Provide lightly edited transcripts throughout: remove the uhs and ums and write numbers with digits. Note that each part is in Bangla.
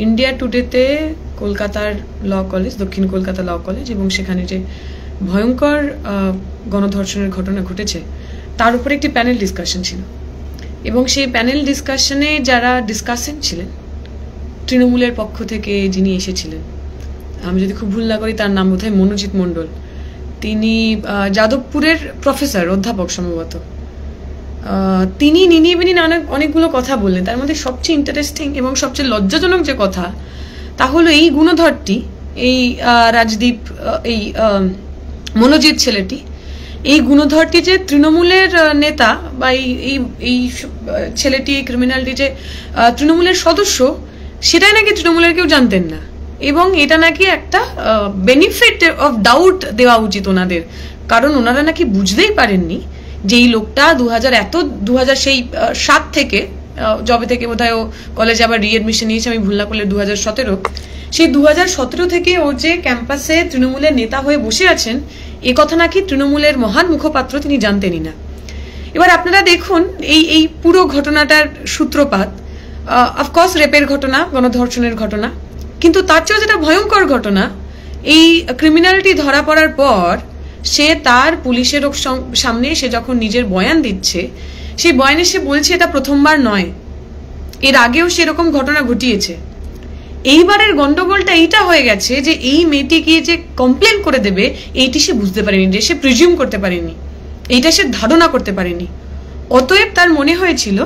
ইন্ডিয়া টুডেতে কলকাতার ল কলেজ, দক্ষিণ কলকাতা ল কলেজ, এবং সেখানে যে ভয়ঙ্কর গণধর্ষণের ঘটনা ঘটেছে তার উপরে একটি প্যানেল ডিসকাশন ছিল। এবং সেই প্যানেল ডিসকাশনে যারা ডিসকাসেন্ট ছিলেন, তৃণমূলের পক্ষ থেকে যিনি এসেছিলেন, আমি যদি খুব ভুল না করি তার নাম বোধহয় মনোজিৎ মণ্ডল, তিনি যাদবপুরের প্রফেসর, অধ্যাপক সম্ভবত। তিনি অনেকগুলো কথা বললেন। তার মধ্যে সবচেয়ে ইন্টারেস্টিং এবং সবচেয়ে লজ্জাজনক যে কথা তা হলো এই গুণধরটি, এই রাজদীপ, এই মনোজিৎ ছেলেটি, এই গুণধরটি যে তৃণমূলের নেতা বা এই ছেলেটি, এই ক্রিমিনালটি যে তৃণমূলের সদস্য, সেটাই নাকি তৃণমূলের কেউ জানতেন না। এবং এটা নাকি একটা বেনিফিট অফ ডাউট দেওয়া উচিত ওনাদের, কারণ ওনারা নাকি বুঝতেই পারেননি যে এই লোকটা 2007 থেকে, জবে থেকে বোধহয় ও কলেজে আবার রিএডমিশন নিয়েছে, আমি ভুল না করলে 2017, সেই 2017 থেকে ও যে ক্যাম্পাসে তৃণমূলের নেতা হয়ে বসে আছেন, এ কথা নাকি তৃণমূলের মহান মুখপাত্র তিনি জানতেনই না। এবার আপনারা দেখুন এই পুরো ঘটনাটার সূত্রপাত, অফকোর্স রেপের ঘটনা, গণধর্ষণের ঘটনা, কিন্তু তার চেয়েও যেটা ভয়ঙ্কর ঘটনা, এই ক্রিমিনালিটি ধরা পড়ার পর সে তার পুলিশের সামনে সে যখন নিজের বয়ান দিচ্ছে, সেই বয়ানে সে বলছে এটা প্রথমবার নয়, এর আগেও সেরকম ঘটনা ঘটিয়েছে। এইবারের গন্ডগোলটা এইটা হয়ে গেছে যে এই মেয়েটি গিয়ে যে কমপ্লেন করে দেবে, এইটি সে বুঝতে পারেনি, যে সে প্রিজিউম করতে পারেনি, এইটা সে ধারণা করতে পারেনি। অতএব তার মনে হয়েছিল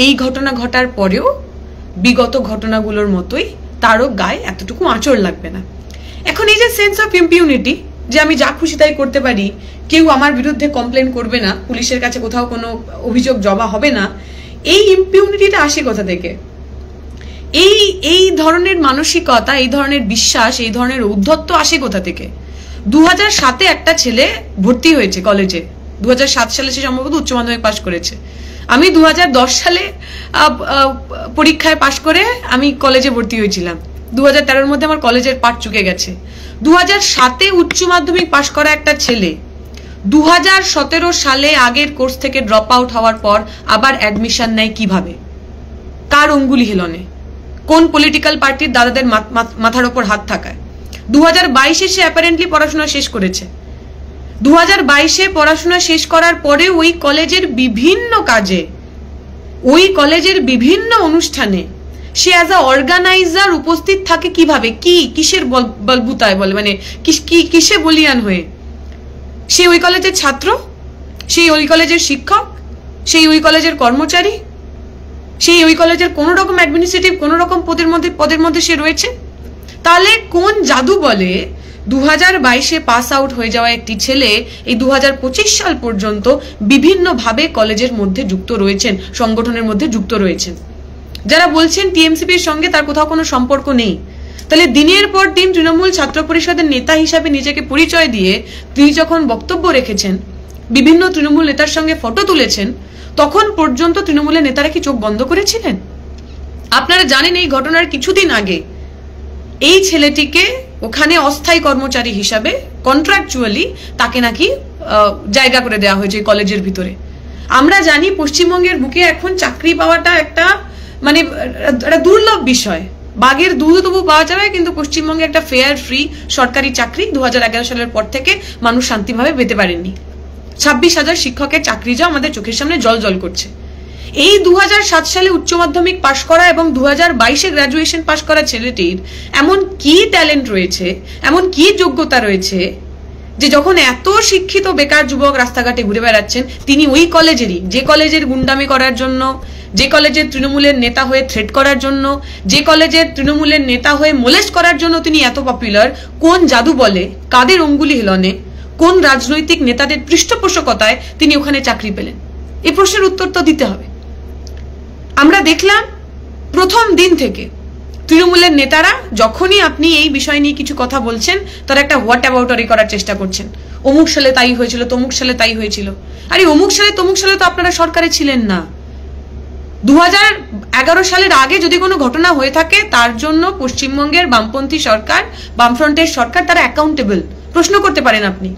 এই ঘটনা ঘটার পরেও বিগত ঘটনাগুলোর মতোই তারও গায়ে এতটুকু আঁচড় লাগবে না। এখন এই যে সেন্স অফ ইম্পিউনিটি, যে আমি যা খুশি তাই করতে পারি, কেউ আমার বিরুদ্ধে কমপ্লেন করবে না, পুলিশের কাছে কোথাও কোনো অভিযোগ জমা হবে না, এই ইম্পিউনিটিটা আসে কোথা থেকে? এই ধরনের মানসিকতা, এই ধরনের বিশ্বাস, এই ধরনের ঔদ্ধত্য আসে কোথা থেকে? 2007-এ একটা ছেলে ভর্তি হয়েছে কলেজে, 2007 সালে সে সম্ভবত উচ্চ মাধ্যমিক পাশ করেছে। আমি 2010 সালে পরীক্ষায় পাশ করে আমি কলেজে ভর্তি হয়েছিলাম। 2013-এর মধ্যে আমার কলেজের পাঠ চুকে গেছে। 2007-এ উচ্চ মাধ্যমিক পাশ করা একটা ছেলে 2017 সালে আগের কোর্স থেকে ড্রপ আউট হওয়ার পর আবার অ্যাডমিশন নেয় কিভাবে? কার অঙ্গুলি হেলনে? কোন পলিটিক্যাল পার্টির দাদাদের মাথার ওপর হাত থাকায়? 2022-এ সে অ্যাপারেন্টলি পড়াশোনা শেষ করেছে। 2022-এ পড়াশোনা শেষ করার পরে ওই কলেজের বিভিন্ন কাজে, ওই কলেজের বিভিন্ন অনুষ্ঠানে সে অ্যাজ আ অর্গানাইজার উপস্থিত থাকে কিভাবে? কিসের বলবুতায় বলে, মানে কিসে বলিয়ান হয়ে? সে ওই কলেজের ছাত্র, সেই ওই কলেজের শিক্ষক, সেই ওই কলেজের কর্মচারী, সেই ওই কলেজের কোন রকম অ্যাডমিনিস্ট্রেটিভ কোন রকম পদের মধ্যে সে রয়েছে। তাহলে কোন জাদু বলে 2022-এ পাস আউট হয়ে যাওয়া একটি ছেলে এই 2025 সাল পর্যন্ত বিভিন্নভাবে কলেজের মধ্যে যুক্ত রয়েছেন, সংগঠনের মধ্যে যুক্ত রয়েছেন? যারা বলছেন টিএমসিপির সঙ্গে তার কোথাও কোনো সম্পর্ক নেই, তাহলে দিনের পর দিন তৃণমূল ছাত্র পরিষদের নেতা হিসাবে নিজেকে পরিচয় দিয়ে তিনি যখন বক্তব্য রেখেছেন, বিভিন্ন তৃণমূল নেতার সঙ্গে ফটো তুলেছেন, তখন পর্যন্ত তৃণমূলের নেতারা কি চোখ বন্ধ করেছিলেন? আপনারা জানেন এই ঘটনার কিছুদিন আগে এই ছেলেটিকে ওখানে অস্থায়ী কর্মচারী হিসাবে কন্ট্রাকচুয়ালি তাকে নাকি জায়গা করে দেওয়া হয়েছে কলেজের ভিতরে। আমরা জানি পশ্চিমবঙ্গের বুকে এখন চাকরি পাওয়াটা একটা মানে একটা দুর্লভ বিষয়। বাঘের দুধ তবু পাওয়া যাবে, কিন্তু পশ্চিমবঙ্গে একটা ফেয়ার ফ্রি সরকারি চাকরি 2011 সালের পর থেকে মানুষ শান্তিভাবে পেতে পারেননি। 26,000 শিক্ষকের চাকরি যা আমাদের চোখের সামনে জল জল করছে। এই 2007 সালে উচ্চ মাধ্যমিক পাশ করা এবং 2022-এ গ্র্যাজুয়েশন পাশ করা ছেলেটির এমন কি ট্যালেন্ট রয়েছে, এমন কি যোগ্যতা রয়েছে যে যখন এত শিক্ষিত বেকার যুবক রাস্তাঘাটে ঘুরে বেড়াচ্ছেন, তিনি ওই কলেজেরই, যে কলেজের গুন্ডামি করার জন্য, যে কলেজের তৃণমূলের নেতা হয়ে থ্রেট করার জন্য, যে কলেজের তৃণমূলের নেতা হয়ে মোলেস্ট করার জন্য তিনি এত পপুলার, কোন জাদু বলে, কাদের অঙ্গুলি হেলনে, কোন রাজনৈতিক নেতাদের পৃষ্ঠপোষকতায় তিনি ওখানে চাকরি পেলেন? এই প্রশ্নের উত্তর তো দিতে হবে। আমরা দেখলাম প্রথম দিন থেকে তৃণমূলের নেতারা যখনই আপনি এই বিষয় নিয়ে কিছু কথা বলছেন, তারা একটা হোয়াট অ্যাবাউটারি করার চেষ্টা করছেন। অমুক সালে তাই হয়েছিল, তমুক সালে তাই হয়েছিল। আরে অমুক সালে তমুক সালে তো আপনারা সরকারে ছিলেন না। 2011 সালের আগে যদি কোনো ঘটনা হয়ে থাকে, তার জন্য পশ্চিমবঙ্গের বামপন্থী সরকার, বামফ্রন্টের সরকার, তারা অ্যাকাউন্টেবল। প্রশ্ন করতে পারেন আপনি।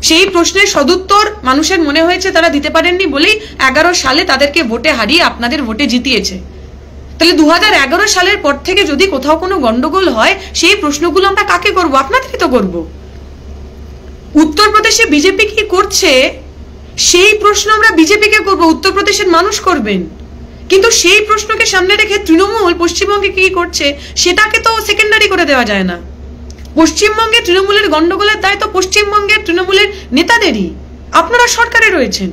সেই প্রশ্নের সদুত্তর মানুষের মনে হয়েছে তারা দিতে পারেননি বলেই 11 সালে তাদেরকে ভোটে হারিয়ে আপনাদের ভোটে জিতিয়েছে। তাহলে 2011 সালের পর থেকে যদি কোথাও কোনো গন্ডগোল হয়, সেই প্রশ্নগুলো আমরা কাকে করব? আপনাদেরই তো করব। উত্তরপ্রদেশে বিজেপি কি করছে সেই প্রশ্ন আমরা বিজেপিকে করব, উত্তরপ্রদেশের মানুষ করবেন। কিন্তু সেই প্রশ্নকে সামনে রেখে তৃণমূল পশ্চিমবঙ্গে কি করছে সেটাকে তো সেকেন্ডারি করে দেওয়া যায় না। পশ্চিমবঙ্গে তৃণমূলের গন্ডগোলের দায় তো পশ্চিমবঙ্গের তৃণমূলের নেতাদেরই। আপনারা সরকারে রয়েছেন,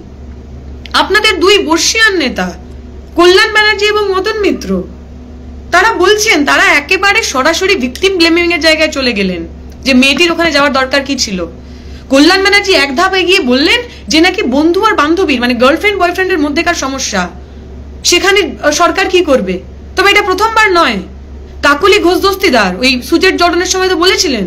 আপনাদের দুই বর্ষীয়ান নেতা কল্যাণ ব্যানার্জি এবং মদন মিত্র তারা বলছেন, তারা একেবারে সরাসরি ভিকটিম ব্লেমিং এর জায়গায় চলে গেলেন যে মেয়েটির ওখানে যাওয়ার দরকার কি ছিল। কল্যাণ ব্যানার্জি এক ধাপ এগিয়ে বললেন যে নাকি বন্ধু আর বান্ধবীর মানে গার্লফ্রেন্ড বয়ফ্রেন্ডের মধ্যেকার সমস্যা, সেখানে সরকার কি করবে। তবে এটা প্রথমবার নয়, কাকলি ঘোষ দস্তিদার ওই সুজেট জর্ডনের সময় তো বলেছিলেন,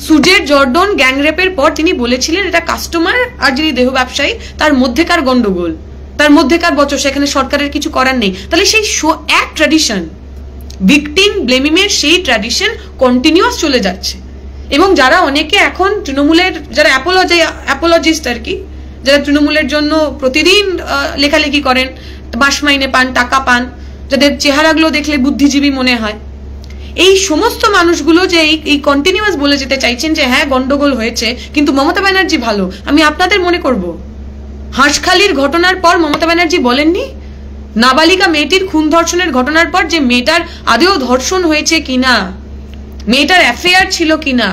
সুজেট জর্ডন গ্যাংরেপের পর তিনি বলেছিলেন এটা কাস্টমার আর যিনি দেহ ব্যবসায়ী তার মধ্যেকার গন্ডগোল, তার মধ্যেকার বচসা, এখানে সরকারের কিছু করার নেই। তাহলে সেই এক ট্র্যাডিশন, ভিকটিম ব্লেমিং এর সেই ট্র্যাডিশন কন্টিনিউয়াস চলে যাচ্ছে। এবং যারা অনেকে এখন তৃণমূলের যারা অ্যাপোলজিস্ট আর কি, যারা তৃণমূলের জন্য প্রতিদিন লেখালেখি করেন, মাস মাইনে পান, টাকা পান, যাদের চেহারাগুলো দেখলে বুদ্ধিজীবী মনে হয়, এই সমস্ত মানুষগুলো যে এই কন্টিনিউয়াস বলে যেতে চাইছেন যে হ্যাঁ গন্ডগোল হয়েছে কিন্তু মমতা ব্যানার্জি ভালো। আমি আপনাদের মনে করব, হাঁসখালির ঘটনার পর মমতা ব্যানার্জি বলেননি নাবালিকা মেয়েটির খুন ধর্ষণের ঘটনার পর যে মেয়েটার আদৌ ধর্ষণ হয়েছে কিনা, মেয়েটার অ্যাফেয়ার ছিল কিনা,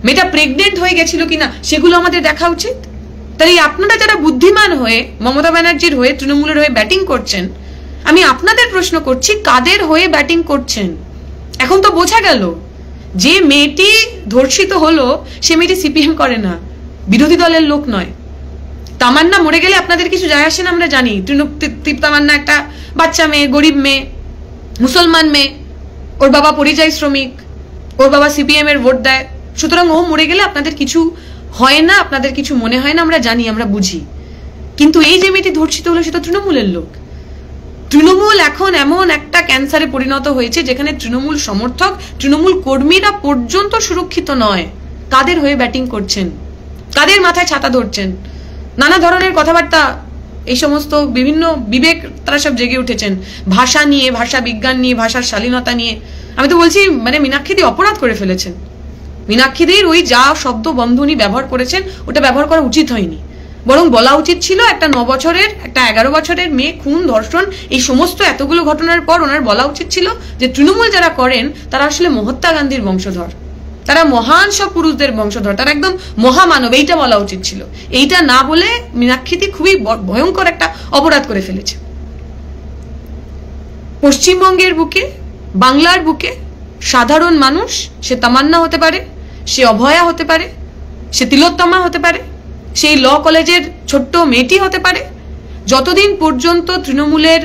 মেয়েটা প্রেগনেন্ট হয়ে গেছিল কিনা, সেগুলো আমাদের দেখা উচিত। তাই আপনারা যারা বুদ্ধিমান হয়ে মমতা ব্যানার্জির হয়ে তৃণমূলের হয়ে ব্যাটিং করছেন, আমি আপনাদের প্রশ্ন করছি কাদের হয়ে ব্যাটিং করছেন। এখন তো বোঝা গেল যে মেয়েটি ধর্ষিত হলো সে মেয়েটি সিপিএম করে না, বিরোধী দলের লোক নয়। তামান্না মরে গেলে আপনাদের কিছু যায় আসে না, আমরা জানি। তামান্না একটা বাচ্চা মেয়ে, গরিব মেয়ে, মুসলমান মেয়ে, ওর বাবা পরিযায়ী শ্রমিক, ওর বাবা সিপিএম এর ভোট দেয়, সুতরাং ও মরে গেলে আপনাদের কিছু হয় না, আপনাদের কিছু মনে হয় না, আমরা জানি, আমরা বুঝি। কিন্তু এই যে মেয়েটি ধর্ষিত হলো সেটা তৃণমূলের লোক। তৃণমূল এখন এমন একটা ক্যান্সারে পরিণত হয়েছে যেখানে তৃণমূল সমর্থক, তৃণমূল কর্মীরা পর্যন্ত সুরক্ষিত নয়। কাদের হয়ে ব্যাটিং করছেন, কাদের মাথায় ছাতা ধরছেন, নানা ধরনের কথাবার্তা, এই সমস্ত বিভিন্ন বিবেক তারা সব জেগে উঠেছেন ভাষা নিয়ে, ভাষা বিজ্ঞান নিয়ে, ভাষার শালীনতা নিয়ে। আমি তো বলছি মানে মীনাক্ষীদি অপরাধ করে ফেলেছেন। মীনাক্ষীদির ওই যা শব্দ বন্ধনী ব্যবহার করেছেন ওটা ব্যবহার করা উচিত হয়নি, বরং বলা উচিত ছিল একটা 9 বছরের, একটা 11 বছরের মেয়ে খুন, ধর্ষণ, এই সমস্ত এতগুলো ঘটনার পর ওনার বলা উচিত ছিল যে তৃণমূল যারা করেন তারা আসলে মহাত্মা গান্ধীর বংশধর, তারা মহান সব পুরুষদের বংশধর, তারা একদম মহামানব, এইটা বলা উচিত ছিল। এইটা না বলে মীনাক্ষীদি খুবই ভয়ঙ্কর একটা অপরাধ করে ফেলেছে। পশ্চিমবঙ্গের বুকে, বাংলার বুকে সাধারণ মানুষ, সে তামান্না হতে পারে, সে অভয়া হতে পারে, সে তিলোত্তমা হতে পারে, সেই ল কলেজের ছোট্ট মেয়েটি হতে পারে, যতদিন পর্যন্ত তৃণমূলের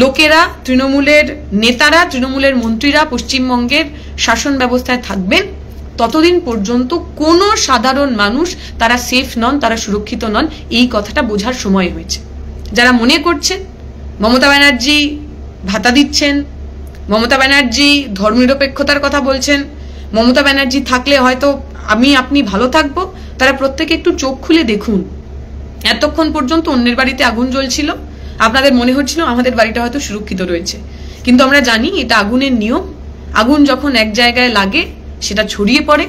লোকেরা, তৃণমূলের নেতারা, তৃণমূলের মন্ত্রীরা পশ্চিমবঙ্গের শাসন ব্যবস্থায় থাকবেন, ততদিন পর্যন্ত কোনো সাধারণ মানুষ তারা সেফ নন, তারা সুরক্ষিত নন। এই কথাটা বোঝার সময় হয়েছে। যারা মনে করছেন মমতা ব্যানার্জি ভাতা দিচ্ছেন, মমতা ব্যানার্জি ধর্মনিরপেক্ষতার কথা বলছেন, মমতা ব্যানার্জি থাকলে হয়তো আমি আপনি ভালো থাকবো, তারা প্রত্যেকে একটু চোখ খুলে দেখুন। এতক্ষণ পর্যন্ত অন্যের বাড়িতে আগুন জ্বলছিল, আপনাদের মনে হচ্ছিল আমাদের বাড়িটা হয়তো সুরক্ষিত রয়েছে, কিন্তু আমরা জানি এটা আগুনের নিয়ম। আগুন যখন এক জায়গায় লাগে সেটা ছড়িয়ে পড়ে,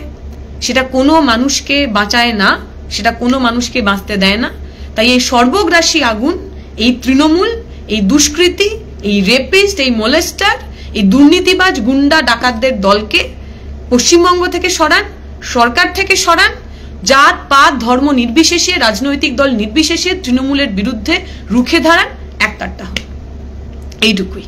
সেটা কোনো মানুষকে বাঁচায় না, সেটা কোনো মানুষকে বাঁচতে দেয় না। তাই এই সর্বগ্রাসী আগুন, এই তৃণমূল, এই দুষ্কৃতী, এই রেপিস্ট, এই মোলেস্টার, এই দুর্নীতিবাজ গুন্ডা ডাকাতদের দলকে পশ্চিমবঙ্গ থেকে সরান, সরকার থেকে সরান। জাত পাত ধর্ম নির্বিশেষে, রাজনৈতিক দল নির্বিশেষে তৃণমূলের বিরুদ্ধে রুখে দাঁড়ান, একটাট্টা হন। এইটুকুই।